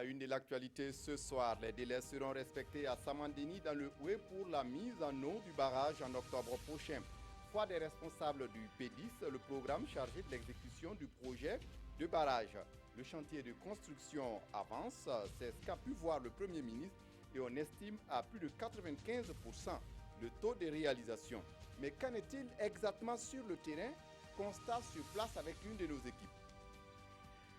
la une de l'actualité ce soir, les délais seront respectés à Samandini dans le Houé pour la mise en eau du barrage en octobre prochain. Foi des responsables du P10, le programme chargé de l'exécution du projet de barrage. Le chantier de construction avance, c'est ce qu'a pu voir le Premier ministre et on estime à plus de 95% le taux de réalisation. Mais qu'en est-il exactement sur le terrain? Constat sur place avec une de nos équipes.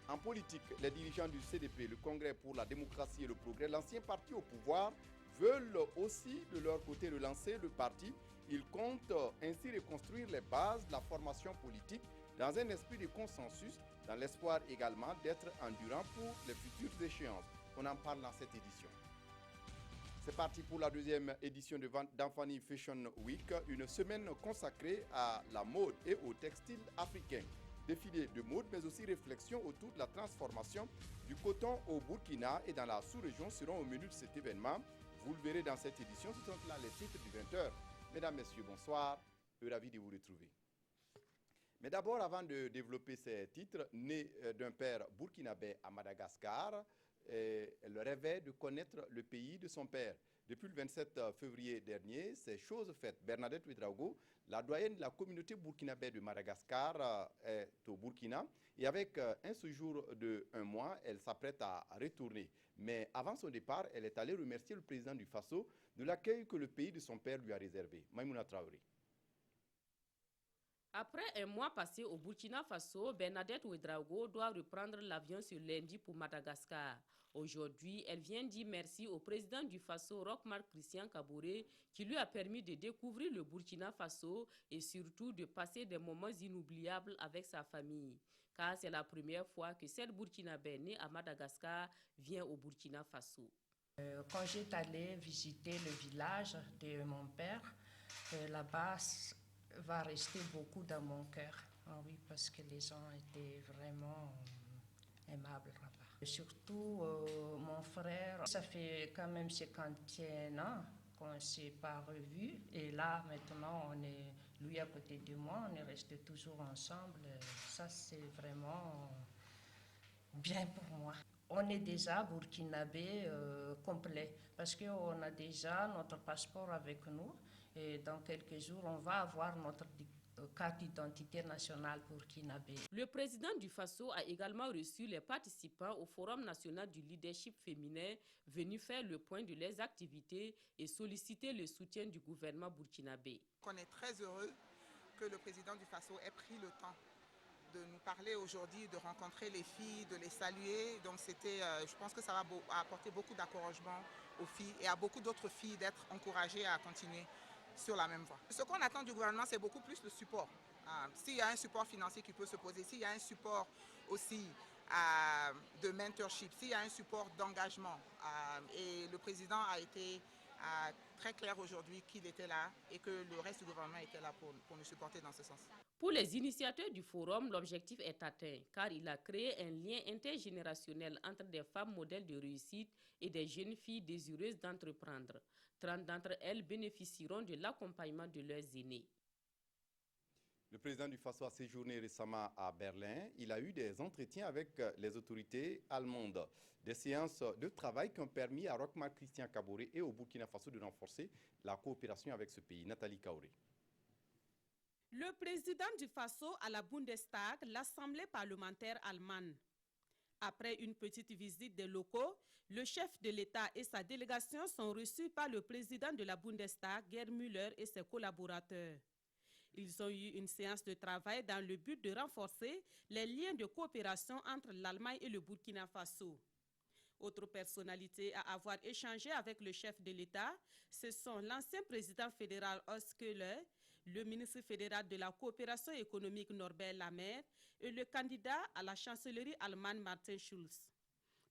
En politique, les dirigeants du CDP, le Congrès pour la démocratie et le progrès, l'ancien parti au pouvoir, veulent aussi de leur côté relancer le parti. Ils comptent ainsi reconstruire les bases de la formation politique dans un esprit de consensus, dans l'espoir également d'être endurant pour les futures échéances. On en parle dans cette édition. C'est parti pour la deuxième édition de d'Anfani Fashion Week, une semaine consacrée à la mode et au textile africain. Défilé de mode, mais aussi réflexion autour de la transformation du coton au Burkina et dans la sous-région seront au menu de cet événement. Vous le verrez dans cette édition, ce sont là les titres du 20h. Mesdames, Messieurs, bonsoir, ravi de vous retrouver. Mais d'abord, avant de développer ces titres, né d'un père burkinabé à Madagascar, elle rêvait de connaître le pays de son père. Depuis le 27 février dernier, c'est chose faite. Bernadette Ouedraogo, la doyenne de la communauté burkinabé de Madagascar, est au Burkina. Et avec un séjour de 1 mois, elle s'apprête à retourner. Mais avant son départ, elle est allée remercier le président du Faso de l'accueil que le pays de son père lui a réservé. Maïmouna Traoré. Après un mois passé au Burkina Faso, Bernadette Ouedraogo doit reprendre l'avion ce lundi pour Madagascar. Aujourd'hui, elle vient dire merci au président du Faso, Roch-Marc Christian Kaboré, qui lui a permis de découvrir le Burkina Faso et surtout de passer des moments inoubliables avec sa famille. Car c'est la première fois que cette Burkinabé née à Madagascar vient au Burkina Faso. Quand j'étais allée visiter le village de mon père, là-bas, va rester beaucoup dans mon cœur. Ah oui, parce que les gens étaient vraiment aimables là-bas. Et surtout, mon frère, ça fait quand même 51 ans qu'on ne s'est pas revus. Et là, maintenant, on est, lui à côté de moi, on est resté toujours ensemble. Ça, c'est vraiment bien pour moi. On est déjà burkinabé complet parce qu'on a déjà notre passeport avec nous et dans quelques jours, on va avoir notre carte d'identité nationale burkinabé. Le président du Faso a également reçu les participants au Forum national du leadership féminin venus faire le point de leurs activités et solliciter le soutien du gouvernement burkinabé. On est très heureux que le président du Faso ait pris le temps de nous parler aujourd'hui, de rencontrer les filles, de les saluer. Donc je pense que ça va apporter beaucoup d'encouragement aux filles et à beaucoup d'autres filles d'être encouragées à continuer sur la même voie. Ce qu'on attend du gouvernement, c'est beaucoup plus le support. S'il y a un support financier qui peut se poser, s'il y a un support aussi de mentorship, s'il y a un support d'engagement, et le président a été très clair aujourd'hui qu'il était là et que le reste du gouvernement était là pour nous supporter dans ce sens. Pour les initiateurs du forum, l'objectif est atteint car il a créé un lien intergénérationnel entre des femmes modèles de réussite et des jeunes filles désireuses d'entreprendre. 30 d'entre elles bénéficieront de l'accompagnement de leurs aînés. Le président du Faso a séjourné récemment à Berlin. Il a eu des entretiens avec les autorités allemandes. Des séances de travail qui ont permis à Roch-Marc Christian Kaboré et au Burkina Faso de renforcer la coopération avec ce pays. Nathalie Kaoré. Le président du Faso à la Bundestag, l'Assemblée parlementaire allemande. Après une petite visite des locaux, le chef de l'État et sa délégation sont reçus par le président de la Bundestag, Gerd Müller, et ses collaborateurs. Ils ont eu une séance de travail dans le but de renforcer les liens de coopération entre l'Allemagne et le Burkina Faso. Autre personnalité à avoir échangé avec le chef de l'État, ce sont l'ancien président fédéral Horst Köhler, le ministre fédéral de la coopération économique Norbert Lammert et le candidat à la chancellerie allemande Martin Schulz.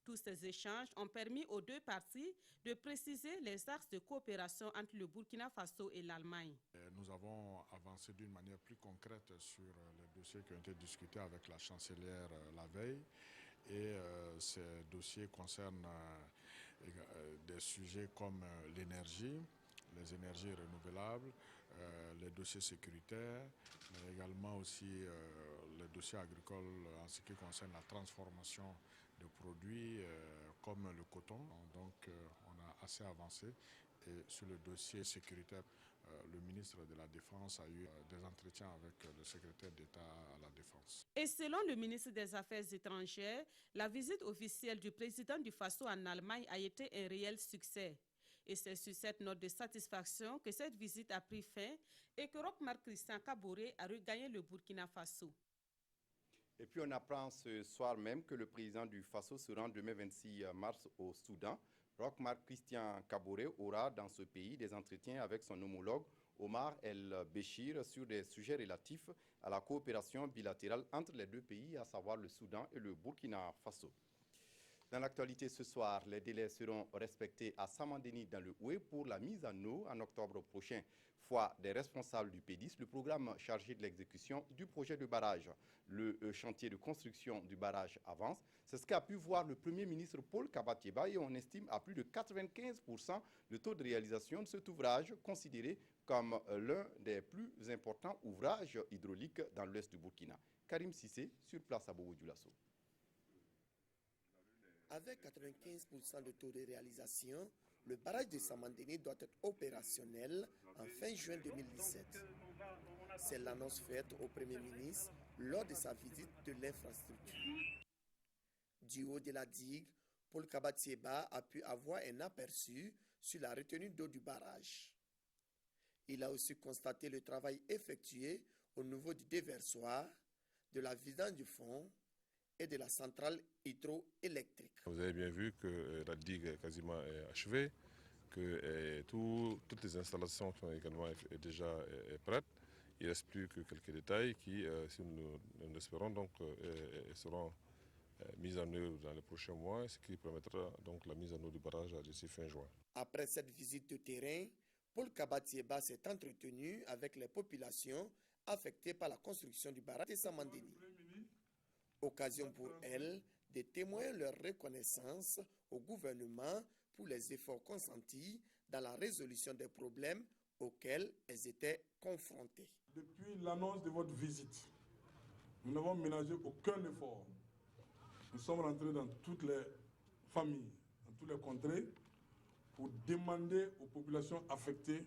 Tous ces échanges ont permis aux deux parties de préciser les axes de coopération entre le Burkina Faso et l'Allemagne. Nous avons avancé d'une manière plus concrète sur les dossiers qui ont été discutés avec la chancelière la veille. Et ces dossiers concernent des sujets comme l'énergie, les énergies renouvelables, les dossiers sécuritaires, mais également aussi les dossiers agricoles en ce qui concerne la transformation de produits comme le coton. Donc on a assez avancé. Et sur le dossier sécuritaire, le ministre de la Défense a eu des entretiens avec le secrétaire d'État à la Défense. Et selon le ministre des Affaires étrangères, la visite officielle du président du Faso en Allemagne a été un réel succès. Et c'est sur cette note de satisfaction que cette visite a pris fin et que Roch-Marc Christian Kaboré a regagné le Burkina Faso. Et puis on apprend ce soir même que le président du Faso se rend demain 26 mars au Soudan. Roch-Marc Christian Kaboré aura dans ce pays des entretiens avec son homologue Omar El-Béchir sur des sujets relatifs à la coopération bilatérale entre les deux pays, à savoir le Soudan et le Burkina Faso. Dans l'actualité ce soir, les délais seront respectés à Samandeni dans le Houé pour la mise en eau en octobre prochain. Foi des responsables du PEDIS, le programme chargé de l'exécution du projet de barrage. Le chantier de construction du barrage avance. C'est ce qu'a pu voir le Premier ministre Paul Kabatieba et on estime à plus de 95% le taux de réalisation de cet ouvrage, considéré comme l'un des plus importants ouvrages hydrauliques dans l'ouest du Burkina. Karim Sissé, sur place à Bobo-Dioulasso. Avec 95% de taux de réalisation, le barrage de Samandeni doit être opérationnel en fin juin 2017. C'est l'annonce faite au Premier ministre lors de sa visite de l'infrastructure. Du haut de la digue, Paul Kabatieba a pu avoir un aperçu sur la retenue d'eau du barrage. Il a aussi constaté le travail effectué au niveau du déversoir, de la vidange du fond et de la centrale hydroélectrique. Vous avez bien vu que la digue est quasiment achevée, que toutes les installations sont également déjà prêtes. Il ne reste plus que quelques détails qui, si nous l'espérons, donc, seront mises en œuvre dans les prochains mois, ce qui permettra donc la mise en œuvre du barrage d'ici fin juin. Après cette visite de terrain, Paul Kabatieba s'est entretenu avec les populations affectées par la construction du barrage de Samandeni. Occasion pour elles de témoigner leur reconnaissance au gouvernement pour les efforts consentis dans la résolution des problèmes auxquels elles étaient confrontées. Depuis l'annonce de votre visite, nous n'avons ménagé aucun effort. Nous sommes rentrés dans toutes les familles, dans toutes les contrées, pour demander aux populations affectées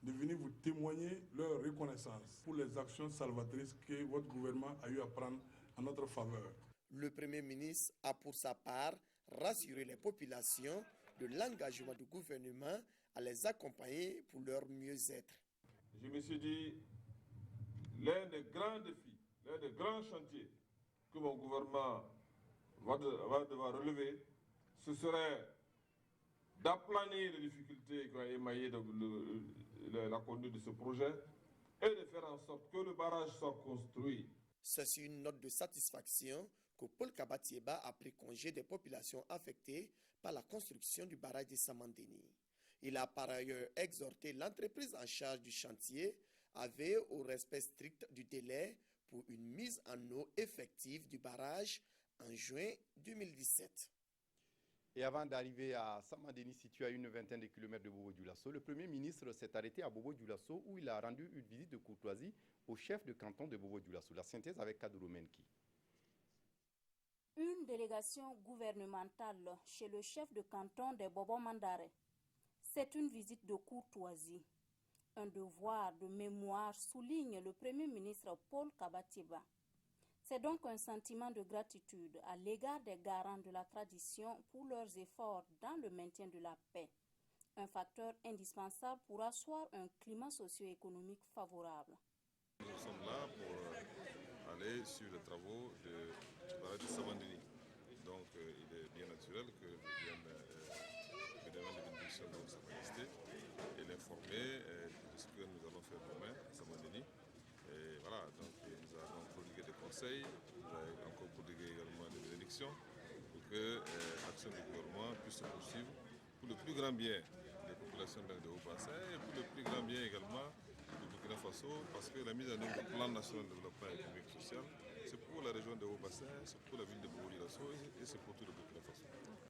de venir vous témoigner leur reconnaissance pour les actions salvatrices que votre gouvernement a eu à prendre en notre faveur. Le Premier ministre a pour sa part rassuré les populations de l'engagement du gouvernement à les accompagner pour leur mieux-être. Je me suis dit, l'un des grands défis, l'un des grands chantiers que mon gouvernement va devoir relever, ce serait d'aplanir les difficultés qui ont émaillé la conduite de ce projet et de faire en sorte que le barrage soit construit. C'est sur une note de satisfaction que Paul Kabatieba a pris congé des populations affectées par la construction du barrage de Samandeni. Il a par ailleurs exhorté l'entreprise en charge du chantier à veiller au respect strict du délai pour une mise en eau effective du barrage en juin 2017. Et avant d'arriver à Samandeni, situé à une vingtaine de kilomètres de Bobo-Dioulasso, le Premier ministre s'est arrêté à Bobo-Dioulasso où il a rendu une visite de courtoisie au chef de canton de Bobo-Dioulasso. La synthèse avec Kadouro Menki. Une délégation gouvernementale chez le chef de canton de Bobo-Mandare. C'est une visite de courtoisie. Un devoir de mémoire, souligne le Premier ministre Paul Kabatieba. C'est donc un sentiment de gratitude à l'égard des garants de la tradition pour leurs efforts dans le maintien de la paix, un facteur indispensable pour asseoir un climat socio-économique favorable. Nous sommes là pour aller sur les travaux du barrage de Samandeni. Donc il est bien naturel que je vienne me demander une bénédiction de Sa Majesté et l'informer de ce que nous allons faire demain à Samandeni. Et voilà, donc nous avons prodigué des conseils, nous avons encore prodigué également des bénédictions pour que l'action du gouvernement puisse se poursuivre pour le plus grand bien des populations de Haut-Bassin et pour le plus grand bien également du Burkina Faso, parce que la mise en œuvre du plan national de développement économique et social, c'est pour la région de Haut-Bassin, c'est pour la ville de Bobo-Dioulasso et c'est pour tout le Burkina Faso.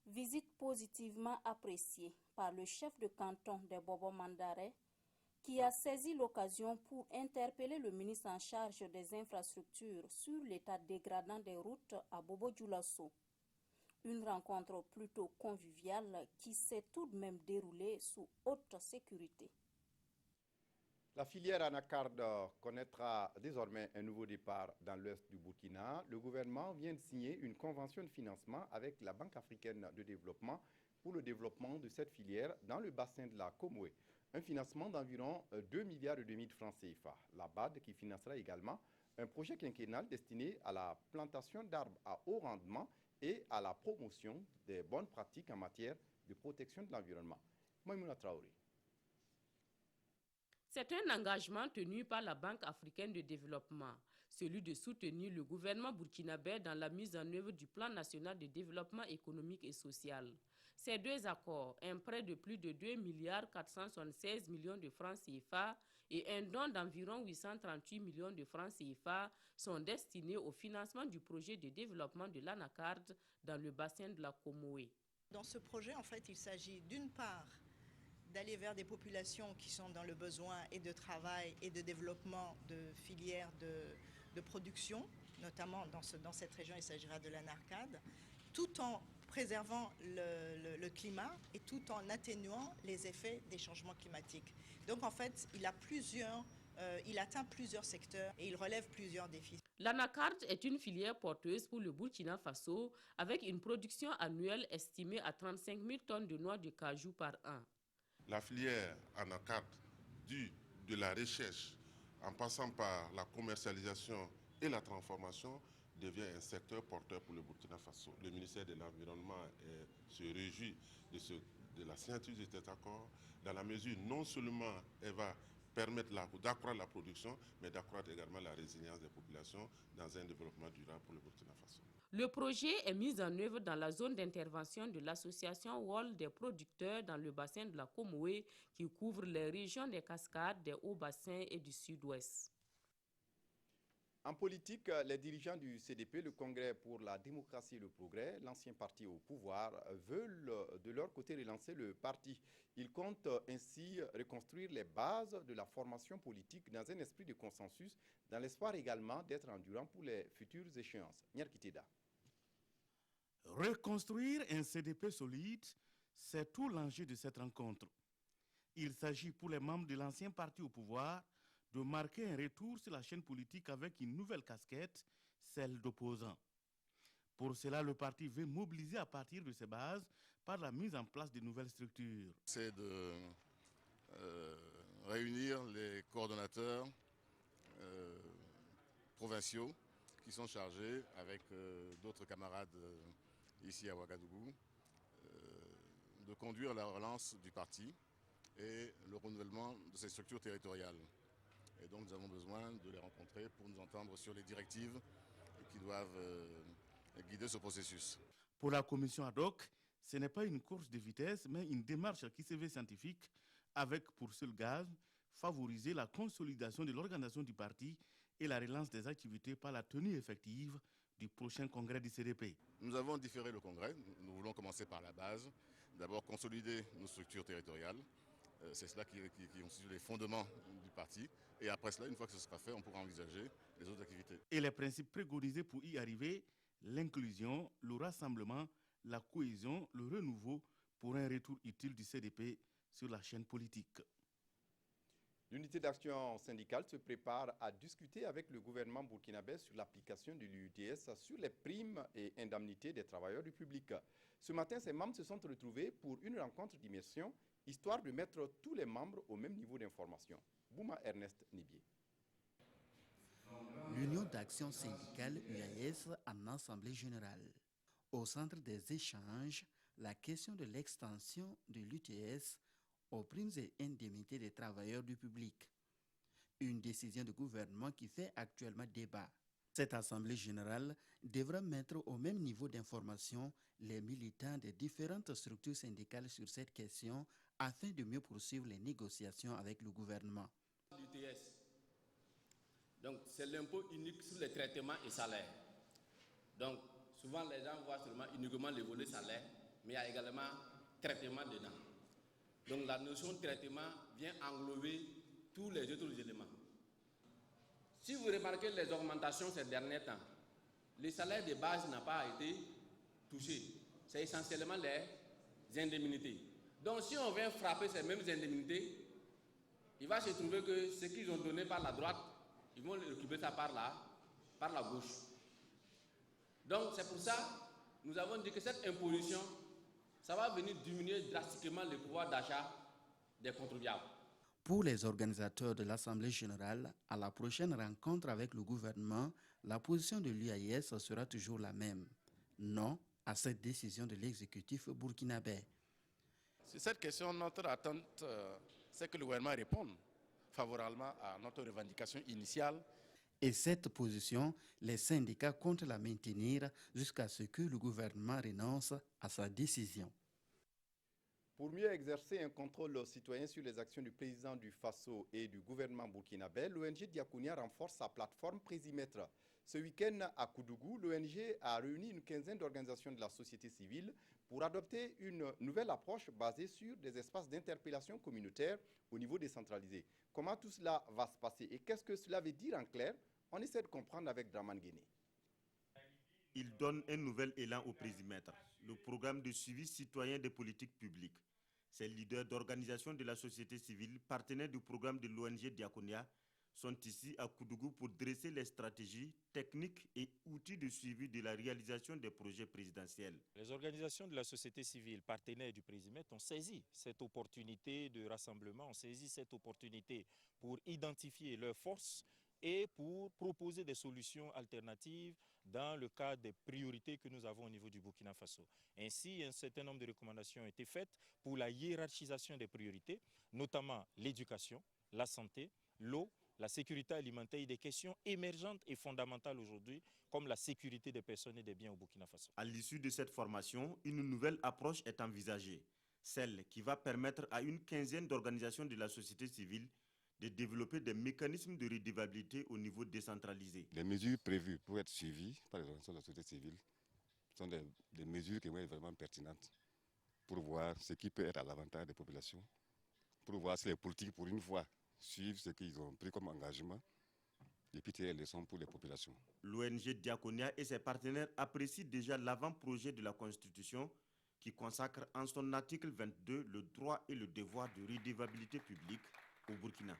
Visite positivement appréciée par le chef de canton de Bobo-Mandare, qui a saisi l'occasion pour interpeller le ministre en charge des infrastructures sur l'état dégradant des routes à Bobo-Dioulasso. Une rencontre plutôt conviviale qui s'est tout de même déroulée sous haute sécurité. La filière anacarde connaîtra désormais un nouveau départ dans l'ouest du Burkina. Le gouvernement vient de signer une convention de financement avec la Banque africaine de développement pour le développement de cette filière dans le bassin de la Comoé. Un financement d'environ 2,5 milliards de francs CFA. La BAD qui financera également un projet quinquennal destiné à la plantation d'arbres à haut rendement et à la promotion des bonnes pratiques en matière de protection de l'environnement. Maïmouna Traoré. C'est un engagement tenu par la Banque africaine de développement, celui de soutenir le gouvernement burkinabé dans la mise en œuvre du plan national de développement économique et social. Ces deux accords, un prêt de plus de 2,476 milliards de francs CFA et un don d'environ 838 millions de francs CFA, sont destinés au financement du projet de développement de l'anacarde dans le bassin de la Comoé. Dans ce projet, en fait, il s'agit d'une part d'aller vers des populations qui sont dans le besoin et de travail et de développement de filières de production, notamment dans cette région, il s'agira de l'anacarde, tout en préservant le climat et tout en atténuant les effets des changements climatiques. Donc en fait, il atteint plusieurs secteurs et il relève plusieurs défis. L'anacarde est une filière porteuse pour le Burkina Faso avec une production annuelle estimée à 35 000 tonnes de noix de cajou par an. La filière anacarde, de la recherche en passant par la commercialisation et la transformation, devient un secteur porteur pour le Burkina Faso. Le ministère de l'Environnement se réjouit de la signature de cet accord, dans la mesure non seulement elle va permettre d'accroître la production, mais d'accroître également la résilience des populations dans un développement durable pour le Burkina Faso. Le projet est mis en œuvre dans la zone d'intervention de l'association Wall des producteurs dans le bassin de la Comoé qui couvre les régions des Cascades, des Hauts-Bassins et du Sud-Ouest. En politique, les dirigeants du CDP, le Congrès pour la démocratie et le progrès, l'ancien parti au pouvoir, veulent de leur côté relancer le parti. Ils comptent ainsi reconstruire les bases de la formation politique dans un esprit de consensus, dans l'espoir également d'être endurant pour les futures échéances. Nyarkiteda. Reconstruire un CDP solide, c'est tout l'enjeu de cette rencontre. Il s'agit pour les membres de l'ancien parti au pouvoir de marquer un retour sur la chaîne politique avec une nouvelle casquette, celle d'opposant. Pour cela, le parti veut mobiliser à partir de ses bases par la mise en place de nouvelles structures. C'est de réunir les coordonnateurs provinciaux qui sont chargés, avec d'autres camarades ici à Ouagadougou, de conduire la relance du parti et le renouvellement de ses structures territoriales. Et donc nous avons besoin de les rencontrer pour nous entendre sur les directives qui doivent guider ce processus. Pour la commission ad hoc, ce n'est pas une course de vitesse, mais une démarche qui se veut scientifique avec pour seul gage favoriser la consolidation de l'organisation du parti et la relance des activités par la tenue effective du prochain congrès du CDP. Nous avons différé le congrès. Nous voulons commencer par la base. D'abord consolider nos structures territoriales. C'est cela qui constitue les fondements du parti. Et après cela, une fois que ce sera fait, on pourra envisager les autres activités. Et les principes préconisés pour y arriver, l'inclusion, le rassemblement, la cohésion, le renouveau pour un retour utile du CDP sur la chaîne politique. L'unité d'action syndicale se prépare à discuter avec le gouvernement burkinabé sur l'application de l'UTS sur les primes et indemnités des travailleurs du public. Ce matin, ces membres se sont retrouvés pour une rencontre d'immersion, histoire de mettre tous les membres au même niveau d'information. Bouma Ernest Nibier. L'Union d'action syndicale UAS en assemblée générale. Au centre des échanges, la question de l'extension de l'UTS aux primes et indemnités des travailleurs du public. Une décision du gouvernement qui fait actuellement débat. Cette assemblée générale devra mettre au même niveau d'information les militants des différentes structures syndicales sur cette question afin de mieux poursuivre les négociations avec le gouvernement. L'UTS, donc c'est l'impôt unique sur les traitements et salaires. Donc souvent les gens voient seulement uniquement le volet salaire, mais il y a également traitement dedans. Donc la notion de traitement vient englober tous les autres éléments. Si vous remarquez les augmentations ces derniers temps, le salaire de base n'a pas été touché. C'est essentiellement les indemnités. Donc si on vient frapper ces mêmes indemnités, il va se trouver que ce qu'ils ont donné par la droite, ils vont récupérer ça par la gauche. Donc c'est pour ça que nous avons dit que cette imposition, ça va venir diminuer drastiquement le pouvoir d'achat des contribuables. Pour les organisateurs de l'Assemblée générale, à la prochaine rencontre avec le gouvernement, la position de l'UAS sera toujours la même. Non à cette décision de l'exécutif burkinabé. Sur cette question, notre attente, c'est que le gouvernement réponde favorablement à notre revendication initiale. Et cette position, les syndicats comptent la maintenir jusqu'à ce que le gouvernement renonce à sa décision. Pour mieux exercer un contrôle citoyen sur les actions du président du Faso et du gouvernement burkinabé, l'ONG Diakounia renforce sa plateforme Présimètre. Ce week-end à Koudougou, l'ONG a réuni une quinzaine d'organisations de la société civile pour adopter une nouvelle approche basée sur des espaces d'interpellation communautaire au niveau décentralisé. Comment tout cela va se passer et qu'est-ce que cela veut dire en clair? On essaie de comprendre avec Draman Guéné. Il donne un nouvel élan au Présimètre, le programme de suivi citoyen des politiques publiques. Ces leaders d'organisations de la société civile, partenaires du programme de l'ONG Diakounia, sont ici à Koudougou pour dresser les stratégies, techniques et outils de suivi de la réalisation des projets présidentiels. Les organisations de la société civile, partenaires du Présimètre, ont saisi cette opportunité de rassemblement, ont saisi cette opportunité pour identifier leurs forces et pour proposer des solutions alternatives dans le cadre des priorités que nous avons au niveau du Burkina Faso. Ainsi, un certain nombre de recommandations ont été faites pour la hiérarchisation des priorités, notamment l'éducation, la santé, l'eau, la sécurité alimentaire et des questions émergentes et fondamentales aujourd'hui, comme la sécurité des personnes et des biens au Burkina Faso. À l'issue de cette formation, une nouvelle approche est envisagée, celle qui va permettre à une quinzaine d'organisations de la société civile de développer des mécanismes de redevabilité au niveau décentralisé. Les mesures prévues pour être suivies par les organisations de la société civile sont des mesures qui vont être vraiment pertinentes pour voir ce qui peut être à l'avantage des populations, pour voir si les politiques, pour une fois, suivent ce qu'ils ont pris comme engagement et puis tirer les leçons pour les populations. L'ONG Diakounia et ses partenaires apprécient déjà l'avant-projet de la Constitution qui consacre en son article 22 le droit et le devoir de redevabilité publique au Burkina.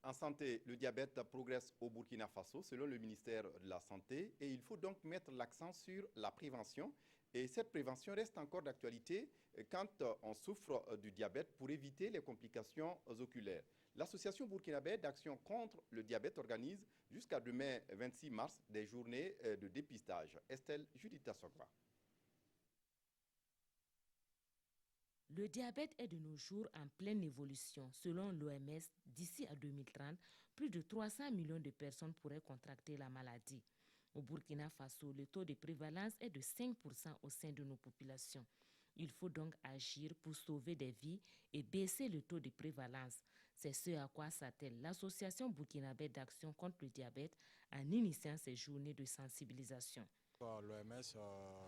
En santé, le diabète progresse au Burkina Faso selon le ministère de la Santé et il faut donc mettre l'accent sur la prévention. Et cette prévention reste encore d'actualité quand on souffre du diabète pour éviter les complications oculaires. L'Association burkinabé d'action contre le diabète organise jusqu'à demain 26 mars des journées de dépistage. Estelle Judith Sokwa. Le diabète est de nos jours en pleine évolution. Selon l'OMS, d'ici à 2030, plus de 300 millions de personnes pourraient contracter la maladie. Au Burkina Faso, le taux de prévalence est de 5% au sein de nos populations. Il faut donc agir pour sauver des vies et baisser le taux de prévalence. C'est ce à quoi s'attelle l'Association burkinabé d'action contre le diabète en initiant ces journées de sensibilisation. L'OMS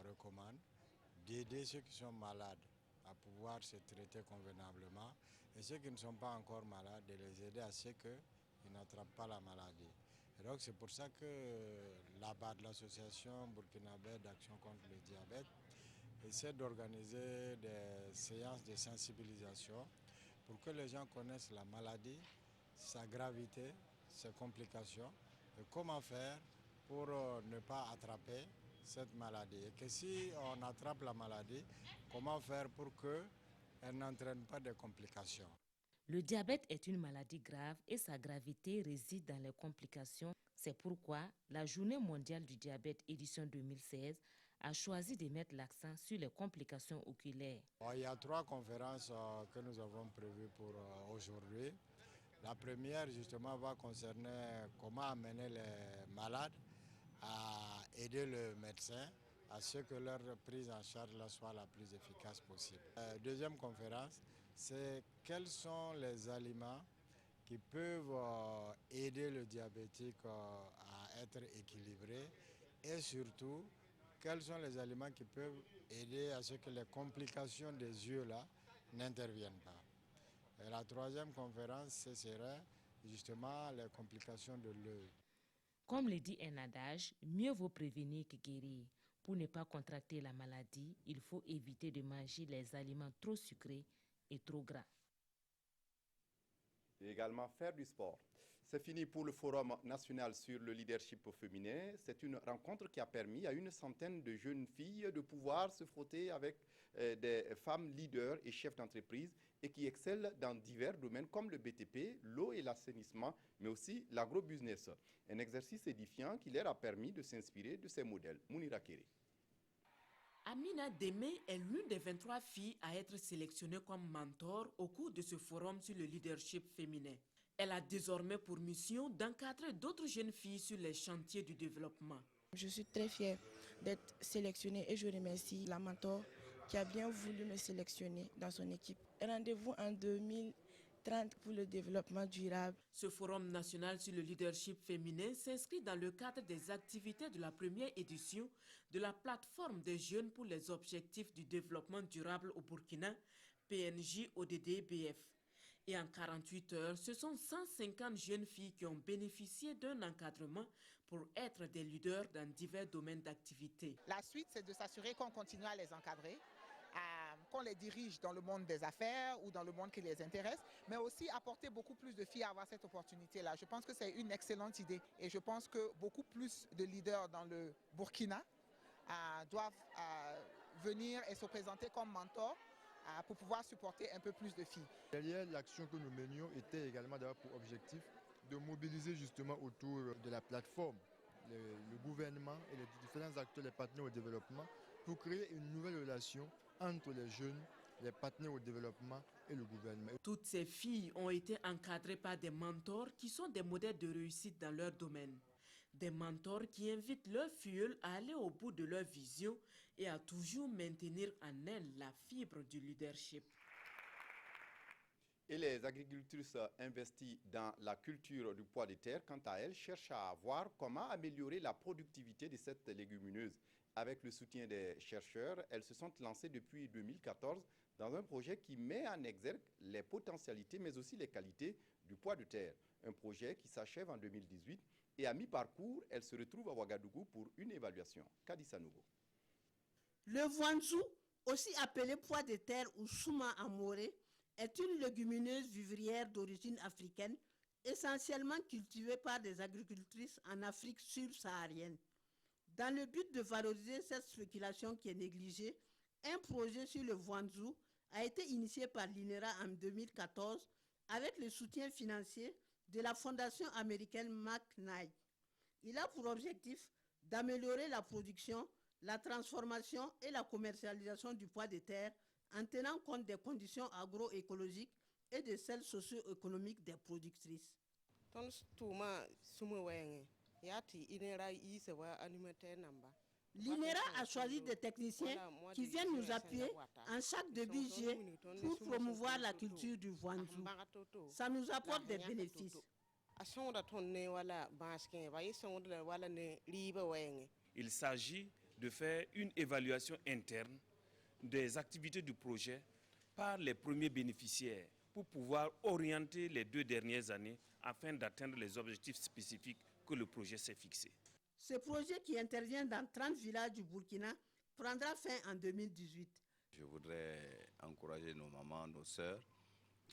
recommande d'aider ceux qui sont malades à pouvoir se traiter convenablement et ceux qui ne sont pas encore malades, de les aider à ce qu'ils n'attrapent pas la maladie. Et donc c'est pour ça que l'ABAD, l'Association burkinabé d'action contre le diabète, essaie d'organiser des séances de sensibilisation pour que les gens connaissent la maladie, sa gravité, ses complications et comment faire pour ne pas attraper cette maladie. Et que si on attrape la maladie, comment faire pour qu'elle n'entraîne pas de complications. Le diabète est une maladie grave et sa gravité réside dans les complications. C'est pourquoi la Journée mondiale du diabète édition 2016 a choisi de mettre l'accent sur les complications oculaires. Il y a 3 conférences que nous avons prévues pour aujourd'hui. La première, justement, va concerner comment amener les malades à aider le médecin à ce que leur prise en charge soit la plus efficace possible. Deuxième conférence, c'est quels sont les aliments qui peuvent aider le diabétique à être équilibré et surtout, quels sont les aliments qui peuvent aider à ce que les complications des yeux là n'interviennent pas. Et la troisième conférence, ce serait justement les complications de l'œil. Comme le dit un adage, mieux vaut prévenir que guérir. Pour ne pas contracter la maladie, il faut éviter de manger les aliments trop sucrés et trop gras. Et également faire du sport. C'est fini pour le Forum national sur le leadership féminin. C'est une rencontre qui a permis à une centaine de jeunes filles de pouvoir se frotter avec des femmes leaders et chefs d'entreprise et qui excellent dans divers domaines comme le BTP, l'eau et l'assainissement, mais aussi l'agrobusiness. Un exercice édifiant qui leur a permis de s'inspirer de ces modèles. Mounira Kéré. Amina Démé est l'une des 23 filles à être sélectionnées comme mentor au cours de ce forum sur le leadership féminin. Elle a désormais pour mission d'encadrer d'autres jeunes filles sur les chantiers du développement. Je suis très fière d'être sélectionnée et je remercie la mentor qui a bien voulu me sélectionner dans son équipe. Rendez-vous en 2030 pour le développement durable. Ce forum national sur le leadership féminin s'inscrit dans le cadre des activités de la première édition de la plateforme des jeunes pour les objectifs du développement durable au Burkina, PNJ-ODD-BF. Et en 48 heures, ce sont 150 jeunes filles qui ont bénéficié d'un encadrement pour être des leaders dans divers domaines d'activité. La suite, c'est de s'assurer qu'on continue à les encadrer, qu'on les dirige dans le monde des affaires ou dans le monde qui les intéresse, mais aussi apporter beaucoup plus de filles à avoir cette opportunité-là. Je pense que c'est une excellente idée et je pense que beaucoup plus de leaders dans le Burkina doivent venir et se présenter comme mentors pour pouvoir supporter un peu plus de filles. Derrière l'action que nous menions était également d'avoir pour objectif de mobiliser justement autour de la plateforme le gouvernement et les différents acteurs, les partenaires au développement, pour créer une nouvelle relation entre les jeunes, les partenaires au développement et le gouvernement. Toutes ces filles ont été encadrées par des mentors qui sont des modèles de réussite dans leur domaine. Des mentors qui invitent leurs filles à aller au bout de leur vision et à toujours maintenir en elles la fibre du leadership. Et les agricultrices investies dans la culture du pois de terre, quant à elles, cherchent à voir comment améliorer la productivité de cette légumineuse. Avec le soutien des chercheurs, elles se sont lancées depuis 2014 dans un projet qui met en exergue les potentialités mais aussi les qualités du pois de terre. Un projet qui s'achève en 2018 et à mi-parcours, elles se retrouvent à Ouagadougou pour une évaluation. Kadissa Nouveau. Le voanzou, aussi appelé pois de terre ou souma amoré, est une légumineuse vivrière d'origine africaine, essentiellement cultivée par des agricultrices en Afrique subsaharienne. Dans le but de valoriser cette spéculation qui est négligée, un projet sur le voanzou a été initié par l'INERA en 2014 avec le soutien financier de la fondation américaine McKnight. Il a pour objectif d'améliorer la production, la transformation et la commercialisation du pois de terre en tenant compte des conditions agroécologiques et de celles socio-économiques des productrices. L'INERA a choisi des techniciens qui viennent nous appuyer en chaque début pour promouvoir la culture du voanzou. Ça nous apporte des bénéfices. Il s'agit de faire une évaluation interne des activités du projet par les premiers bénéficiaires pour pouvoir orienter les 2 dernières années afin d'atteindre les objectifs spécifiques que le projet s'est fixé. Ce projet qui intervient dans 30 villages du Burkina prendra fin en 2018. Je voudrais encourager nos mamans, nos sœurs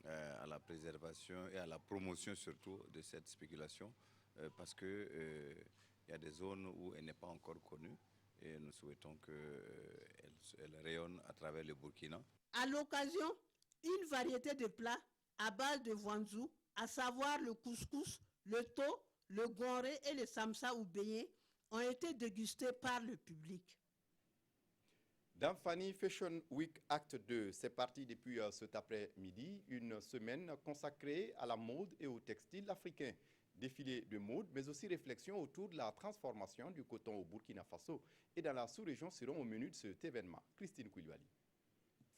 à la préservation et à la promotion surtout de cette spéculation parce qu'il y a des zones où elle n'est pas encore connue et nous souhaitons qu'elle rayonne à travers le Burkina. À l'occasion, une variété de plats à base de voanzou, à savoir le couscous, le thon, le goré et le samsa ou beignet, ont été dégustés par le public. Dans Fanny Fashion Week Act 2, c'est parti depuis cet après-midi, une semaine consacrée à la mode et au textile africain. Défilé de mode, mais aussi réflexion autour de la transformation du coton au Burkina Faso et dans la sous-région seront au menu de cet événement. Christine Koulibaly.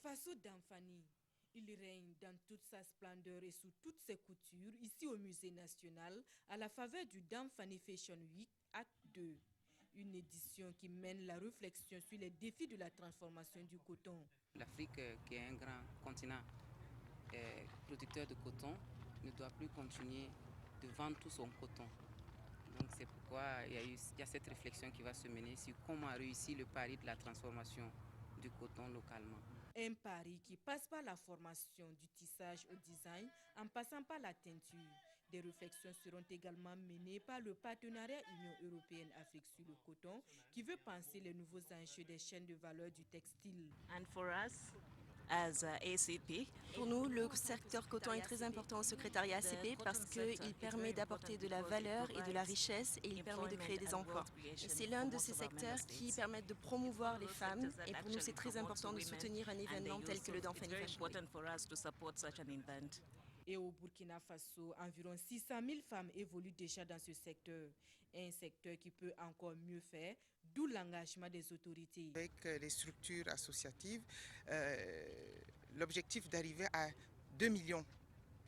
Faso d'Amfani, il règne dans toute sa splendeur et sous toutes ses coutures, ici au Musée national, à la faveur du Damfani Fashion Week Act 2. Une édition qui mène la réflexion sur les défis de la transformation du coton. L'Afrique, qui est un grand continent, producteur de coton ne doit plus continuer de vendre tout son coton. Donc c'est pourquoi il y a cette réflexion qui va se mener sur comment réussir le pari de la transformation du coton localement. Un pari qui passe par la formation du tissage au design en passant par la teinture. Des réflexions seront également menées par le partenariat Union européenne-Afrique sur le coton qui veut penser les nouveaux enjeux des chaînes de valeur du textile. Pour nous, le secteur coton est très important au secrétariat ACP parce qu'il permet d'apporter de la valeur et de la richesse et il permet de créer des emplois. Et c'est l'un de ces secteurs qui permettent de promouvoir les femmes et pour nous c'est très important de soutenir un événement tel que le Danfani Fashion Week. Et au Burkina Faso, environ 600 000 femmes évoluent déjà dans ce secteur. Un secteur qui peut encore mieux faire, d'où l'engagement des autorités. Avec les structures associatives, l'objectif d'arriver à 2 millions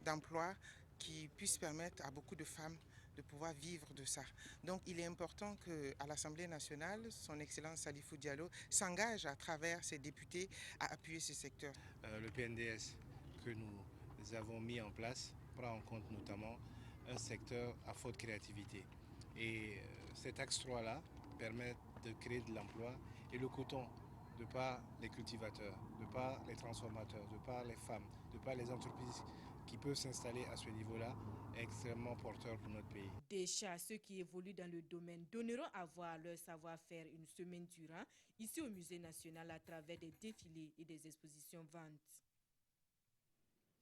d'emplois qui puissent permettre à beaucoup de femmes de pouvoir vivre de ça. Donc il est important qu'à l'Assemblée nationale, son Excellence Salifou Diallo s'engage à travers ses députés à appuyer ce secteur. Le PNDS que nous avons mis en place prend en compte notamment un secteur à forte créativité. Et cet axe 3-là permet de créer de l'emploi et le coton, de par les cultivateurs, de par les transformateurs, de par les femmes, de par les entreprises qui peuvent s'installer à ce niveau-là, est extrêmement porteur pour notre pays. Déjà, ceux qui évoluent dans le domaine donneront à voir leur savoir-faire une semaine durant ici au Musée national à travers des défilés et des expositions ventes.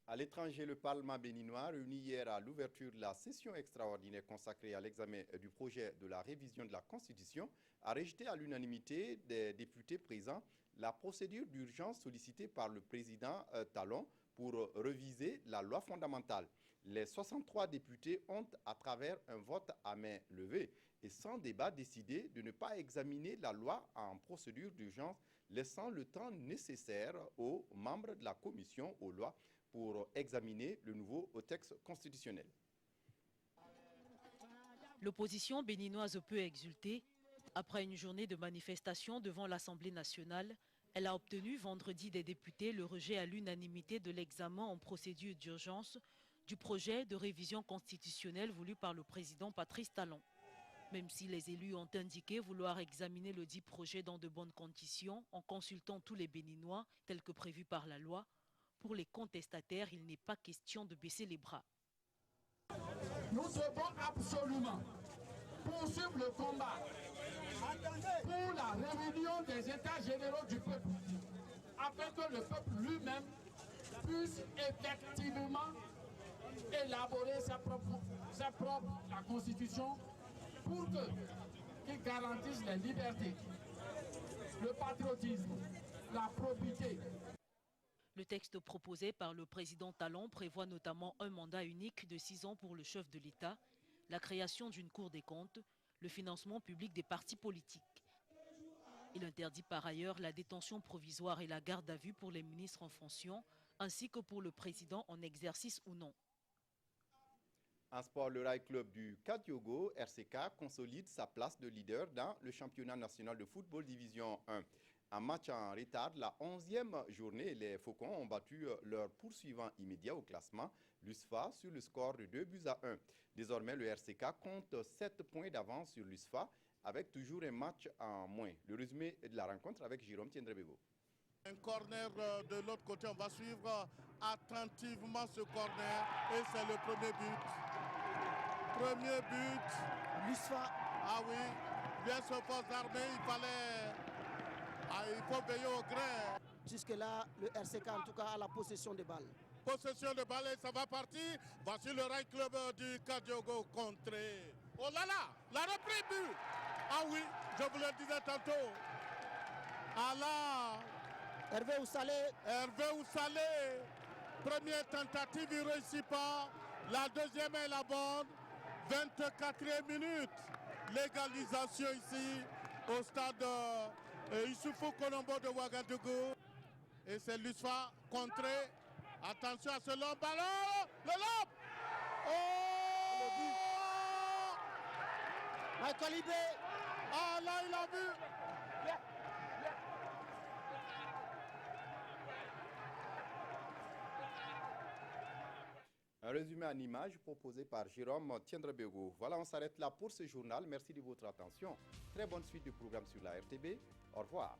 À l'étranger, le Parlement béninois, réuni hier à l'ouverture de la session extraordinaire consacrée à l'examen du projet de la révision de la Constitution, a rejeté à l'unanimité des députés présents la procédure d'urgence sollicitée par le président Talon pour réviser la loi fondamentale. Les 63 députés ont, à travers un vote à main levée et sans débat, décidé de ne pas examiner la loi en procédure d'urgence, laissant le temps nécessaire aux membres de la commission aux lois pour examiner le nouveau texte constitutionnel. L'opposition béninoise peut exulter. Après une journée de manifestation devant l'Assemblée nationale, elle a obtenu vendredi des députés le rejet à l'unanimité de l'examen en procédure d'urgence du projet de révision constitutionnelle voulu par le président Patrice Talon. Même si les élus ont indiqué vouloir examiner le dit projet dans de bonnes conditions en consultant tous les Béninois, tel que prévu par la loi, pour les contestataires, il n'est pas question de baisser les bras. Nous devons absolument poursuivre le combat pour la réunion des États généraux du peuple, afin que le peuple lui-même puisse effectivement élaborer sa propre la Constitution pour qu'il garantisse les libertés, le patriotisme, la probité. Le texte proposé par le président Talon prévoit notamment un mandat unique de 6 ans pour le chef de l'État, la création d'une cour des comptes, le financement public des partis politiques. Il interdit par ailleurs la détention provisoire et la garde à vue pour les ministres en fonction, ainsi que pour le président en exercice ou non. En sport, le Rail Club du Kadiogo, RCK, consolide sa place de leader dans le championnat national de football division 1. En match en retard, la 11e journée, les Faucons ont battu leur poursuivant immédiat au classement, l'USFA, sur le score de 2-1. Désormais, le RCK compte 7 points d'avance sur l'USFA, avec toujours un match en moins. Le résumé de la rencontre avec Jérôme Tiendrebego. Un corner de l'autre côté, on va suivre attentivement ce corner et c'est le premier but. Premier but, l'USFA. Ah oui, bien se force d'armée, il faut veiller au grain. Jusque-là, le RCK en tout cas a la possession de balles. Possession de balle et ça va partir. Voici le Rail Club du Kadiogo contré. Oh là là, la reprise but. Ah oui, je vous le disais tantôt. Ah là. Hervé Oussalé. Première tentative, il ne réussit pas. La deuxième est la bonne. 24e minute. Légalisation ici au stade Issoufou Colombo de Ouagadougou. Et c'est l'USFA contré. Attention à ce long ballon. Le lob. Oh! Michael Ibé. Ah là, il a vu. Un résumé en images proposé par Jérôme Tiendrebego. Voilà, on s'arrête là pour ce journal. Merci de votre attention. Très bonne suite du programme sur la RTB. Au revoir.